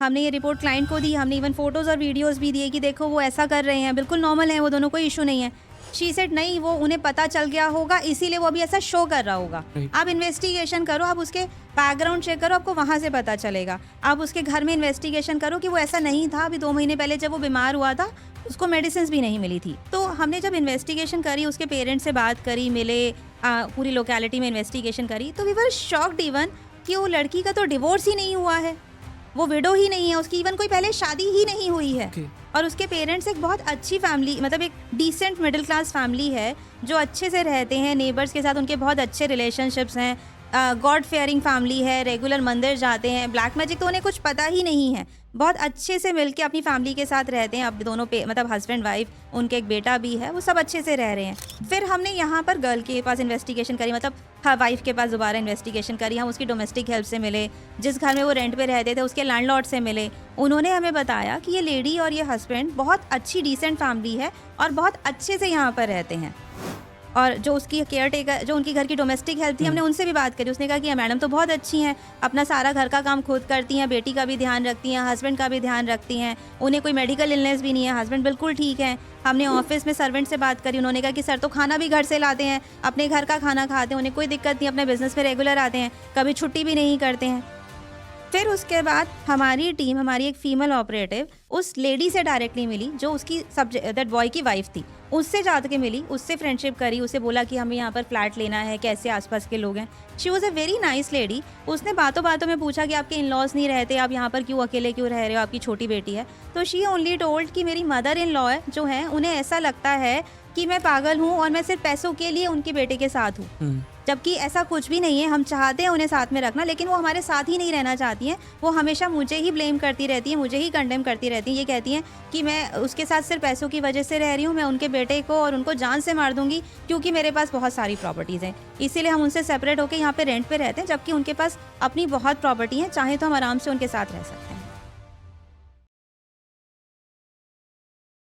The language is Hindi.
हमने ये रिपोर्ट क्लाइंट को दी, हमने इवन फ़ोटोज़ और वीडियोज़ भी दिए कि देखो वो ऐसा कर रहे हैं, बिल्कुल नॉर्मल है वो दोनों, कोई इश्यू नहीं है। शी सेड नहीं, वो उन्हें पता चल गया होगा इसीलिए वो अभी ऐसा शो कर रहा होगा। आप इन्वेस्टिगेशन करो, आप उसके बैकग्राउंड चेक करो, आपको वहाँ से पता चलेगा। आप उसके घर में इन्वेस्टिगेशन करो कि वो ऐसा नहीं था, अभी 2 महीने पहले जब वो बीमार हुआ था उसको मेडिसिन भी नहीं मिली थी। तो हमने जब इन्वेस्टिगेशन करी, उसके पेरेंट्स से बात करी, मिले, पूरी लोकेलिटी में इन्वेस्टिगेशन करी, तो वी वर शॉक्ड इवन कि वो लड़की का तो डिवोर्स ही नहीं हुआ है, वो विडो ही नहीं है, उसकी इवन कोई पहले शादी ही नहीं हुई है। और उसके पेरेंट्स एक बहुत अच्छी फैमिली, मतलब एक डिसेंट मिडिल क्लास फैमिली है जो अच्छे से रहते हैं, नेबर्स के साथ उनके बहुत अच्छे रिलेशनशिप्स हैं, गॉड फेयरिंग फैमिली है, रेगुलर मंदिर जाते हैं, ब्लैक मैजिक तो उन्हें कुछ पता ही नहीं है, बहुत अच्छे से मिलके अपनी फैमिली के साथ रहते हैं। अब दोनों पे मतलब हस्बैंड वाइफ, उनके एक बेटा भी है, वो सब अच्छे से रह रहे हैं। फिर हमने यहाँ पर गर्ल के पास इन्वेस्टिगेशन करी, मतलब हाँ वाइफ के पास दोबारा इन्वेस्टिगेशन करी। हम उसकी डोमेस्टिक हेल्प से मिले, जिस घर में वो रेंट पे रहते थे उसके लैंडलॉर्ड से मिले। उन्होंने हमें बताया कि ये लेडी और ये हस्बैंड बहुत अच्छी डिसेंट फैमिली है और बहुत अच्छे से यहाँ पर रहते हैं। और जो उसकी केयर टेकर, जो उनकी घर की डोमेस्टिक हेल्प थी, हमने उनसे भी बात करी। उसने कहा कि मैडम तो बहुत अच्छी हैं, अपना सारा घर का काम खुद करती हैं, बेटी का भी ध्यान रखती हैं, हस्बैंड का भी ध्यान रखती हैं, उन्हें कोई मेडिकल इलनेस भी नहीं है, हस्बैंड बिल्कुल ठीक है। हमने ऑफिस में सर्वेंट से बात करी, उन्होंने कहा कि सर तो खाना भी घर से लाते हैं, अपने घर का खाना खाते हैं, उन्हें कोई दिक्कत नहीं, अपने बिजनेस में रेगुलर आते हैं, कभी छुट्टी भी नहीं करते हैं। फिर उसके बाद हमारी टीम, हमारी एक फीमेल ऑपरेटिव उस लेडी से डायरेक्टली मिली जो उसकी दैट बॉय की वाइफ थी, उससे जाकर के मिली, उससे फ्रेंडशिप करी, उसे बोला कि हमें यहाँ पर फ्लैट लेना है, कैसे आसपास के लोग हैं। She was a very nice lady. उसने बातों बातों में पूछा कि आपके इन लॉज नहीं रहते, आप यहाँ पर क्यों अकेले क्यों रह रहे हो, आपकी छोटी बेटी है। तो शी ओनली टोल्ड कि मेरी मदर इन लॉ जो है उन्हें ऐसा लगता है कि मैं पागल हूँ और मैं सिर्फ पैसों के लिए उनके बेटे के साथ हूँ, जबकि ऐसा कुछ भी नहीं है। हम चाहते हैं उन्हें साथ में रखना, लेकिन वो हमारे साथ ही नहीं रहना चाहती हैं। वो हमेशा मुझे ही ब्लेम करती रहती हैं, मुझे ही कंडेम करती रहती हैं। ये कहती हैं कि मैं उसके साथ सिर्फ पैसों की वजह से रह रही हूँ, मैं उनके बेटे को और उनको जान से मार दूंगी क्योंकि मेरे पास बहुत सारी प्रॉपर्टीज़ हैं, इसीलिए हम उनसे सेपरेट होकर यहाँ पे रेंट पे रहते हैं, जबकि उनके पास अपनी बहुत प्रॉपर्टी है, चाहे तो हम आराम से उनके साथ रह सकते हैं।